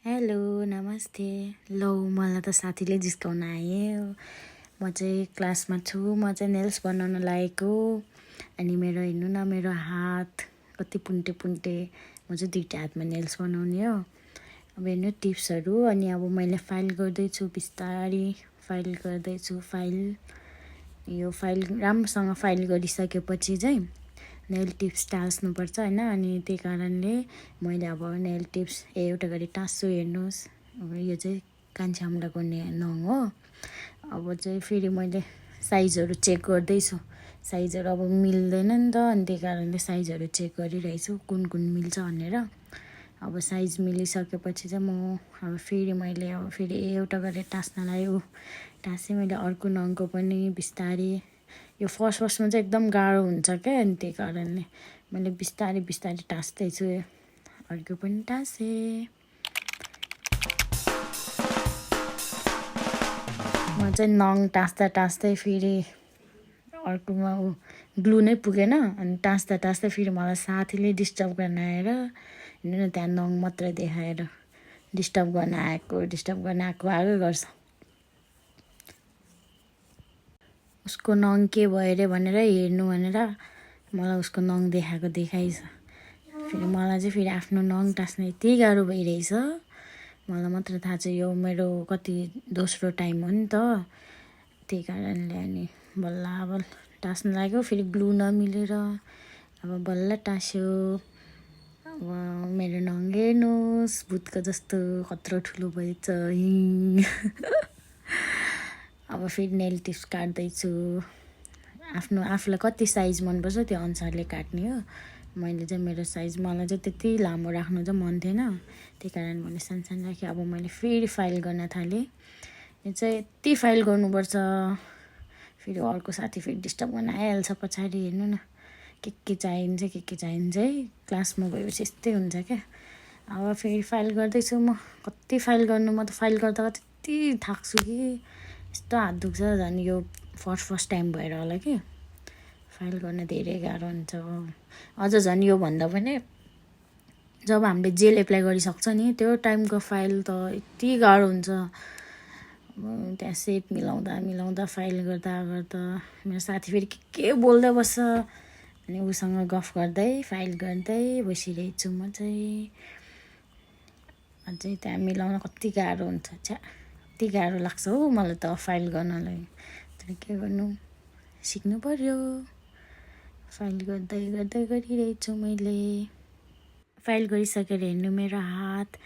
Hello नमस्ते। लौ मलाई त साथीले जिस्काउन आयो। म चाहिँ क्लासमा छु। म चाहिँ नेल्स बनाउन लागेको। अनि मेरो हेर्नु न, मेरो हात कति पुन्टे पुन्टे। म चाहिँ दुईटा हातमा नेल्स बनाउने हो। अब हेर्नु टिप्सहरू। अनि अब मैले फाइल गर्दैछु, बिस्तारी फाइल गर्दैछु। यो फाइल राम्रोसँग फाइल गरिसकेपछि चाहिँ नेल टिप्स टाँस्नुपर्छ होइन। अनि त्यही कारणले मैले अब नेल टिप्स एउटा गरी टाँस्छु। हेर्नुहोस्, अब यो चाहिँ कान्छी अम्लाको नङ हो। अब चाहिँ फेरि मैले साइजहरू चेक गर्दैछु। साइजहरू अब मिल्दैन नि त, अनि त्यही कारणले साइजहरू चेक गरिरहेछु कुन कुन मिल्छ भनेर। अब साइज मिलिसकेपछि चाहिँ म अब मैले फेरि एउटा गरेर टाँस्न लाग्यो। टाँसेँ मैले अर्को नङको पनि बिस्तारी। यो फर्स्टमा चाहिँ एकदम गाह्रो हुन्छ क्या, अनि त्यही कारणले मैले बिस्तारी बिस्तारी टाँस्दैछु। अर्को पनि टाँसेँ। म चाहिँ नङ टाँस्दा टाँस्दै फेरि अर्कोमा ग्लु नै पुगेन। अनि टाँस्दा टाँस्दै फेरि मलाई साथीले डिस्टर्ब गर्न आएर, हेर्नु न त्यहाँ नङ मात्रै देखाएर डिस्टर्ब गर्न आएकै गर्छ। उसको नङ के भयो अरे भनेर हेर्नु भनेर मलाई उसको नङ देखाइछ। फेरि मलाई चाहिँ फेरि आफ्नो नङ टाँस्न यति गाह्रो भइरहेछ। मलाई मात्र थाहा छ, यो मेरो कति दोस्रो टाइम हो नि त। त्यही कारणले अनि बल्ल टाँस्न लाग्यो। फेरि ग्लु नमिलेर अब बल्ल टाँस्यो। अब मेरो नङ हेर्नुहोस्, भुतको जस्तो कत्रो ठुलो भएछ। अब फेरि नेल टिप्स काट्दैछु। आफूलाई कति साइज मनपर्छ त्यो अनुसारले काट्ने हो। मैले चाहिँ मेरो साइज, मलाई चाहिँ त्यति लामो राख्नु चाहिँ मन थिएन। त्यही कारण मैले सानो राखेँ। अब मैले फेरि फाइल गर्न थालेँ। यो चाहिँ यति फाइल गर्नुपर्छ। फेरि अर्को साथी फेरि डिस्टर्ब गर्न आइहाल्छ पछाडि। हेर्नु न के चाहिन्छ है। क्लासमा गएपछि यस्तै हुन्छ क्या। अब फेरि फाइल गर्दैछु म। कति फाइल गर्नु, म त फाइल गर्दा त्यति थाक्छु कि यस्तो हात दुख्छ। झन् यो फर्स्ट टाइम भएर होला कि फाइल गर्न धेरै गाह्रो हुन्छ। अझ झन् योभन्दा पनि जब हामीले जेल एप्लाई गरिसक्छ नि, त्यो टाइमको फाइल त यति गाह्रो हुन्छ। त्यहाँ सेप मिलाउँदा फाइल गर्दा मेरो साथी फेरि के बोल्दै बस्छ। अनि उसँग गफ गर्दै फाइल गर्दै बसिरहेको छु म चाहिँ। अझै त्यहाँ मिलाउन कति गाह्रो हुन्छ। कति गाह्रो लाग्छ हौ मलाई त फाइल गर्नलाई। तर के गर्नु, सिक्नु पर्यो। फाइल गर्दै गरिरहेछु मैले। फाइल गरिसकेर हेर्नु मेरो हात